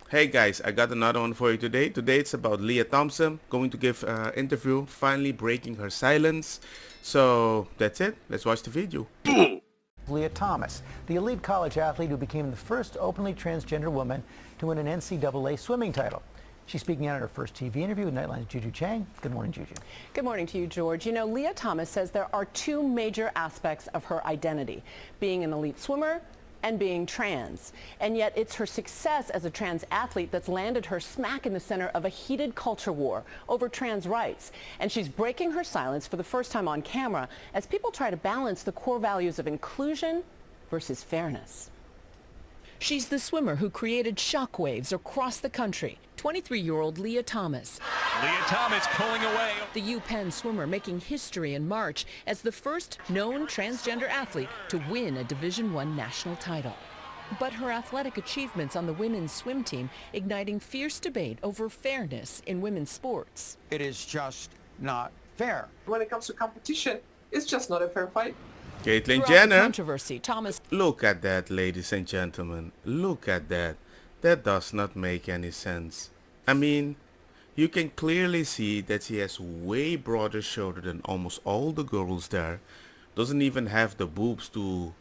Hey guys, I got another one for you today. Today it's about Leah Thompson going to give an interview, finally breaking her silence. So that's it. Let's watch the video. Leah Thomas, the elite college athlete who became the first openly transgender woman to win an NCAA swimming title. She's speaking out at her first TV interview with Nightline's Juju Chang. Good morning, Juju. Good morning to you, George. You know, Leah Thomas says there are two major aspects of her identity, being an elite swimmer and being trans. And yet it's her success as a trans athlete that's landed her smack in the center of a heated culture war over trans rights. And she's breaking her silence for the first time on camera as people try to balance the core values of inclusion versus fairness. She's the swimmer who created shockwaves across the country. 23-year-old Leah Thomas. Leah Thomas pulling away. The UPenn swimmer making history in March as the first known transgender athlete to win a Division I national title. But her athletic achievements on the women's swim team igniting fierce debate over fairness in women's sports. It is just not fair. When it comes to competition, it's just not a fair fight. Caitlyn Throughout the Jenner. controversy, Thomas Look at that, ladies and gentlemen. Look at that. That does not make any sense. I mean, you can clearly see that she has way broader shoulder than almost all the girls there. Doesn't even have the boobs to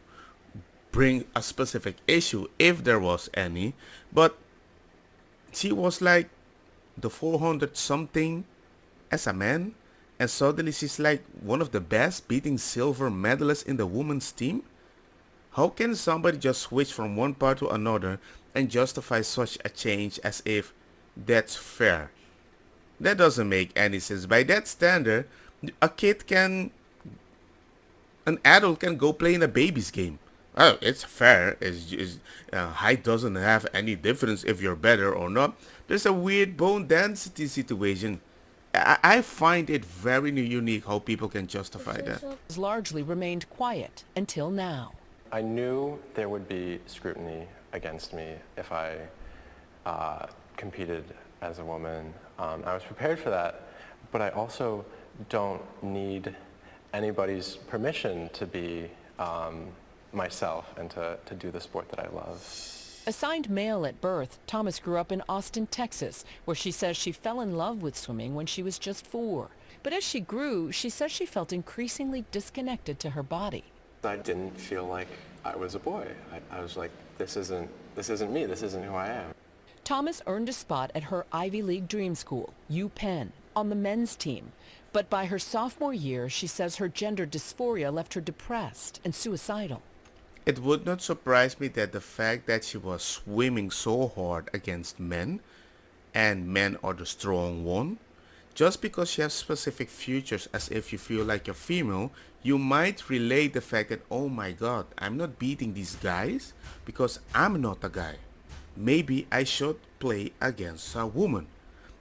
bring a specific issue if there was any. But she was like the 400 something as a man. And suddenly she's like one of the best, beating silver medalists in the women's team. How can somebody just switch from one part to another and justify such a change as if that's fair? That doesn't make any sense. By that standard, an adult can go play in a baby's game. Oh, it's fair. Height doesn't have any difference if you're better or not. There's a weird bone density situation. I find it very unique how people can justify that. has largely remained quiet until now. I knew there would be scrutiny against me if I competed as a woman. I was prepared for that, but I also don't need anybody's permission to be myself and to do the sport that I love. Assigned male at birth, Thomas grew up in Austin, Texas, where she says she fell in love with swimming when she was just 4. But as she grew, she says she felt increasingly disconnected to her body. I didn't feel like I was a boy. I was like, this isn't me, this isn't who I am. Thomas earned a spot at her Ivy League dream school, UPenn, on the men's team. But by her sophomore year, she says her gender dysphoria left her depressed and suicidal. It would not surprise me that the fact that she was swimming so hard against men, and men are the strong one, just because she has specific features as if you feel like you're female, you might relate the fact that, oh my god, I'm not beating these guys because I'm not a guy. Maybe I should play against a woman.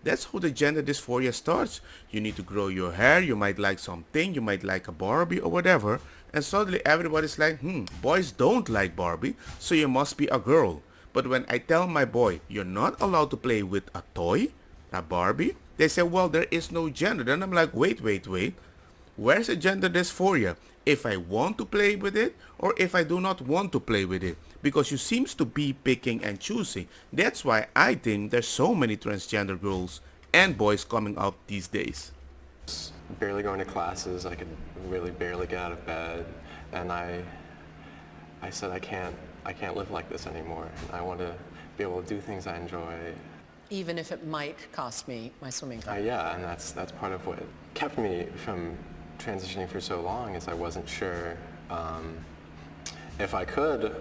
That's how the gender dysphoria starts. You need to grow your hair, you might like something, you might like a Barbie or whatever, and suddenly everybody's like, boys don't like Barbie, so you must be a girl. But when I tell my boy, you're not allowed to play with a toy, a Barbie, they say, well, there is no gender. Then I'm like, wait. Where's the gender dysphoria? If I want to play with it or if I do not want to play with it? Because you seems to be picking and choosing. That's why I think there's so many transgender girls and boys coming up these days. Barely going to classes, I could really barely get out of bed, and I said I can't live like this anymore. I want to be able to do things I enjoy. Even if it might cost me my swimming career. Yeah, and that's part of what kept me from transitioning for so long, is I wasn't sure if I could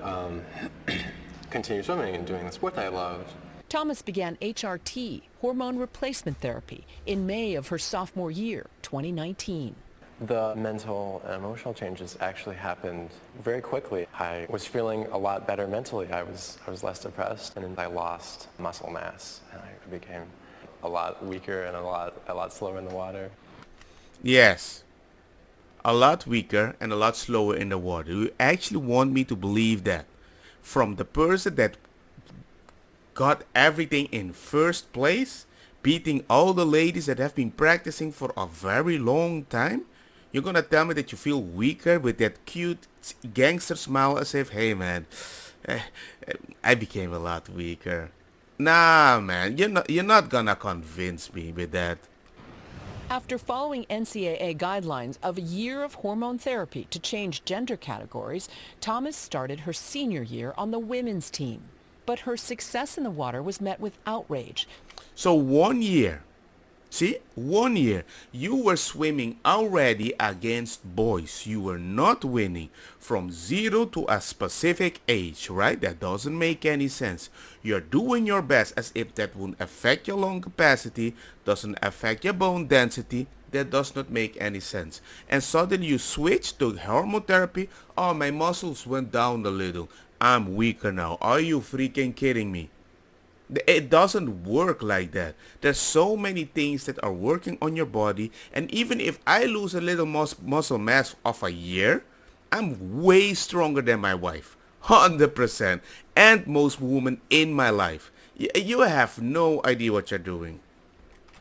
continue swimming and doing the sport that I loved. Thomas began HRT, hormone replacement therapy, in May of her sophomore year, 2019. The mental and emotional changes actually happened very quickly. I was feeling a lot better mentally. I was less depressed, and I lost muscle mass, and I became a lot weaker and a lot slower in the water. Yes, a lot weaker and a lot slower in the water. You actually want me to believe that from the person that got everything in first place, beating all the ladies that have been practicing for a very long time? You're gonna tell me that you feel weaker with that cute gangster smile as if, hey man, I became a lot weaker. Nah, man, you're not gonna convince me with that. After following NCAA guidelines of a year of hormone therapy to change gender categories, Thomas started her senior year on the women's team. But her success in the water was met with outrage. So 1 year, see, 1 year, you were swimming already against boys. You were not winning from 0 to a specific age, right? That doesn't make any sense. You're doing your best as if that won't affect your lung capacity, doesn't affect your bone density. That does not make any sense. And suddenly you switch to hormone therapy. Oh, my muscles went down a little. I'm weaker now. Are you freaking kidding me? It doesn't work like that. There's so many things that are working on your body, and even if I lose a little muscle mass of a year, I'm way stronger than my wife. 100%. And most women in my life. You have no idea what you're doing.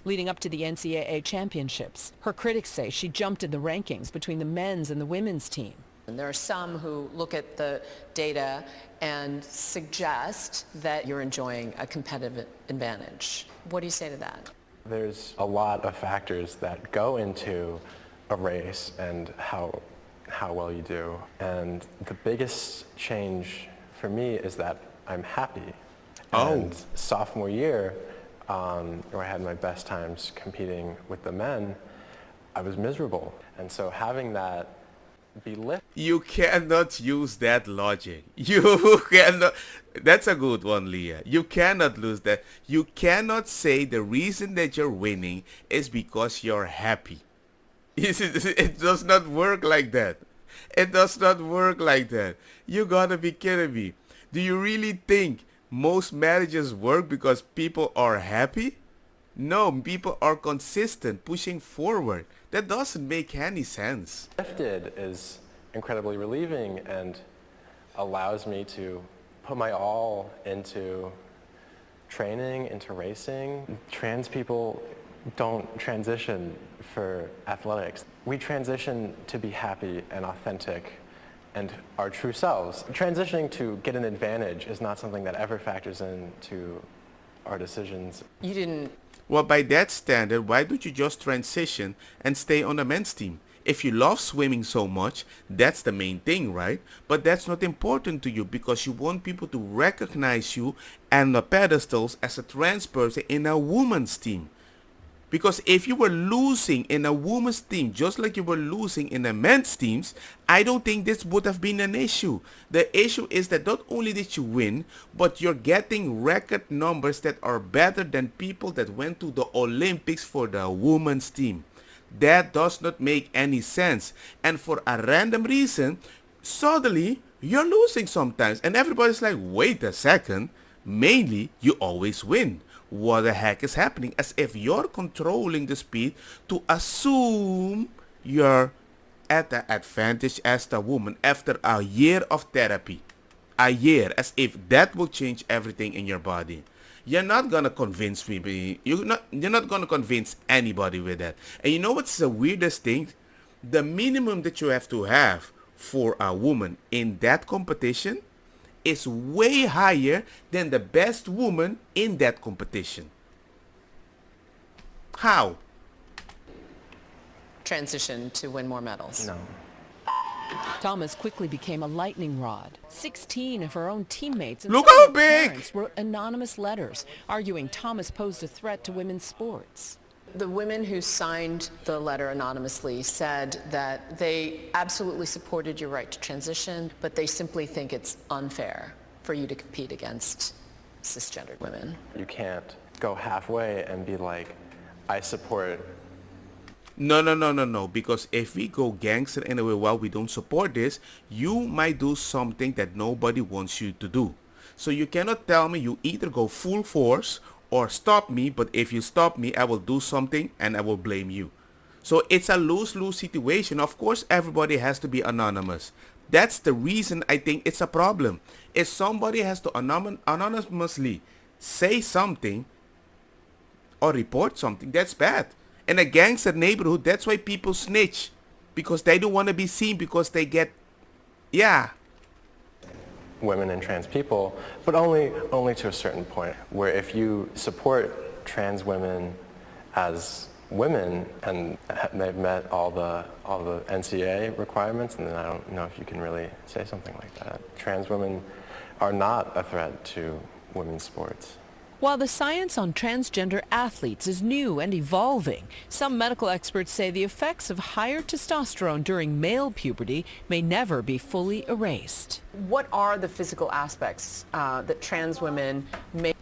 Leading up to the NCAA championships, her critics say she jumped in the rankings between the men's and the women's team. And there are some who look at the data and suggest that you're enjoying a competitive advantage. What do you say to that? There's a lot of factors that go into a race and how well you do. And the biggest change for me is that I'm happy. Oh. And sophomore year, where I had my best times competing with the men, I was miserable. And so having that be lifted. You cannot use that logic. You cannot. That's a good one, Leah. You cannot lose that. You cannot say the reason that you're winning is because you're happy. It does not work like that. It does not work like that. You gotta be kidding me. Do you really think most marriages work because people are happy? No, people are consistent, pushing forward. That doesn't make any sense. Lifted is incredibly relieving and allows me to put my all into training, into racing. Trans people don't transition for athletics. We transition to be happy and authentic and our true selves. Transitioning to get an advantage is not something that ever factors into our decisions. You didn't. Well, by that standard, why don't you just transition and stay on the men's team? If you love swimming so much, that's the main thing, right? But that's not important to you because you want people to recognize you and the pedestals as a trans person in a woman's team. Because if you were losing in a woman's team just like you were losing in the men's teams, I don't think this would have been an issue. The issue is that not only did you win, but you're getting record numbers that are better than people that went to the Olympics for the women's team. That does not make any sense. And for a random reason, suddenly you're losing sometimes. And everybody's like, wait a second, mainly you always win. What the heck is happening? As if you're controlling the speed to assume you're at the advantage as the woman after a year of therapy. A year, as if that will change everything in your body. You're not gonna convince me. You're not gonna convince anybody with that. And you know what's the weirdest thing? The minimum that you have to have for a woman in that competition is way higher than the best woman in that competition. How? Transition to win more medals. No. Thomas quickly became a lightning rod. 16 of her own teammates and Look some how of her big! parents wrote anonymous letters arguing Thomas posed a threat to women's sports. The women who signed the letter anonymously said that they absolutely supported your right to transition, but they simply think it's unfair for you to compete against cisgendered women. You can't go halfway and be like, I support. No. Because if we go gangster in a way while we don't support this, you might do something that nobody wants you to do. So you cannot tell me you either go full force or stop me, but if you stop me, I will do something and I will blame you. So it's a lose-lose situation. Of course, everybody has to be anonymous. That's the reason I think it's a problem. If somebody has to anonymously say something or report something, that's bad. In a gangster neighborhood, that's why people snitch. Because they don't want to be seen because they get, yeah. women and trans people, but only to a certain point, where if you support trans women as women and they've met all the NCAA requirements, and then I don't know if you can really say something like that. Trans women are not a threat to women's sports. While the science on transgender athletes is new and evolving, some medical experts say the effects of higher testosterone during male puberty may never be fully erased. What are the physical aspects that trans women may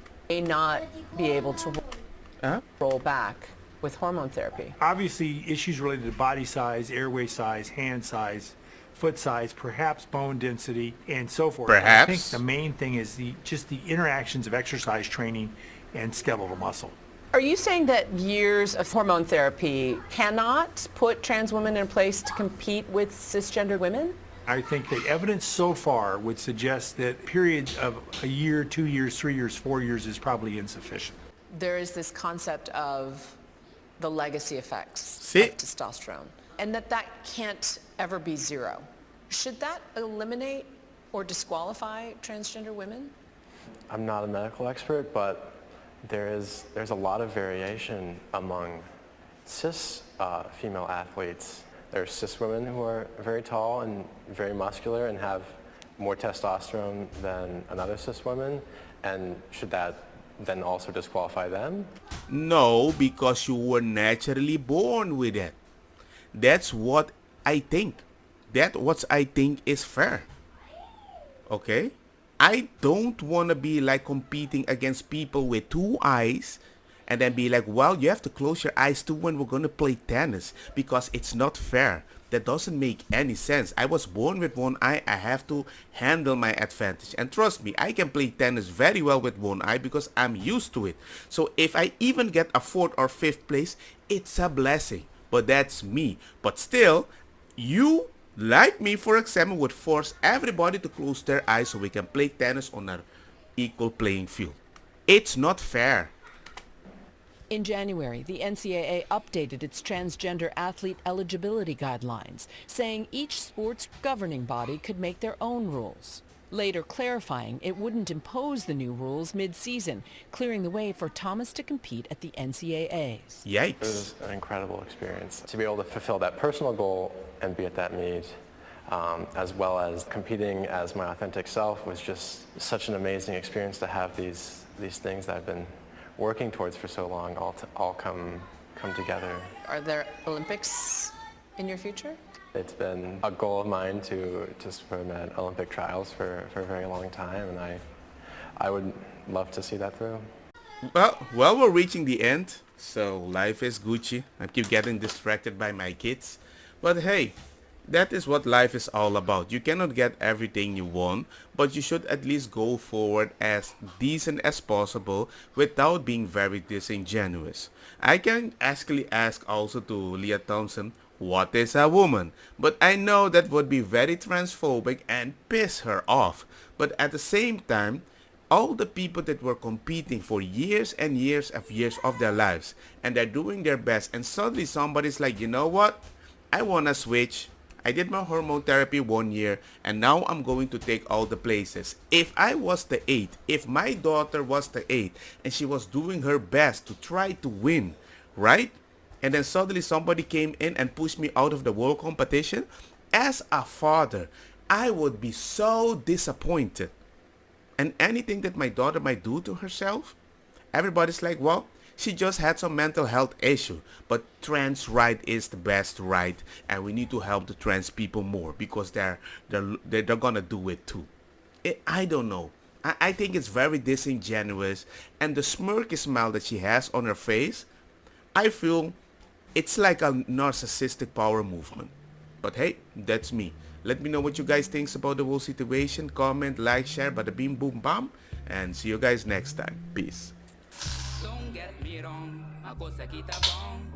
not be able to roll back with hormone therapy? Obviously, issues related to body size, airway size, hand size, foot size, perhaps bone density, and so forth. Perhaps. I think the main thing is just the interactions of exercise training and skeletal muscle. Are you saying that years of hormone therapy cannot put trans women in place to compete with cisgender women? I think the evidence so far would suggest that periods of a year, 2 years, 3 years, 4 years is probably insufficient. There is this concept of the legacy effects See? of testosterone, and that can't ever be zero. Should that eliminate or disqualify transgender women? I'm not a medical expert, but there's a lot of variation among cis female athletes. There are cis women who are very tall and very muscular and have more testosterone than another cis woman, and should that then also disqualify them? No, because you were naturally born with it. That's what I think. That's what I think is fair. Okay? I don't want to be like competing against people with 2 eyes and then be like, well, you have to close your eyes too when we're going to play tennis, because it's not fair. That doesn't make any sense. I was born with 1 eye. I have to handle my advantage. And trust me, I can play tennis very well with 1 eye because I'm used to it. So if I even get a 4th or 5th place, it's a blessing. But that's me. But still, you, like me, for example, would force everybody to close their eyes so we can play tennis on an equal playing field. It's not fair. In January, the NCAA updated its transgender athlete eligibility guidelines, saying each sport's governing body could make their own rules. Later clarifying it wouldn't impose the new rules mid-season, clearing the way for Thomas to compete at the NCAAs. Yikes. It was an incredible experience. To be able to fulfill that personal goal and be at that meet, as well as competing as my authentic self, was just such an amazing experience to have these things that I've been working towards for so long all come together. Are there Olympics in your future? It's been a goal of mine to swim at Olympic trials for a very long time, and I would love to see that through. Well, we're reaching the end, so life is Gucci. I keep getting distracted by my kids. But hey, that is what life is all about. You cannot get everything you want, but you should at least go forward as decent as possible without being very disingenuous. I can actually ask also to Leah Thompson, what is a woman? But I know that would be very transphobic and piss her off. But at the same time, all the people that were competing for years and years of their lives, and they're doing their best, and suddenly somebody's like, you know what? I want to switch. I did my hormone therapy 1 year, and now I'm going to take all the places. If I was the 8, if my daughter was the 8, and she was doing her best to try to win, right? And then suddenly somebody came in and pushed me out of the world competition, as a father, I would be so disappointed. And anything that my daughter might do to herself, everybody's like, well, she just had some mental health issue, but trans right is the best right, and we need to help the trans people more because they're gonna do it too. I don't know. I think it's very disingenuous, and the smirky smile that she has on her face, I feel it's like a narcissistic power movement. But hey, that's me. Let me know what you guys think about the whole situation. Comment, like, share, bada bing boom bam, and see you guys next time. Peace. Don't get me wrong, ako sa kita bong.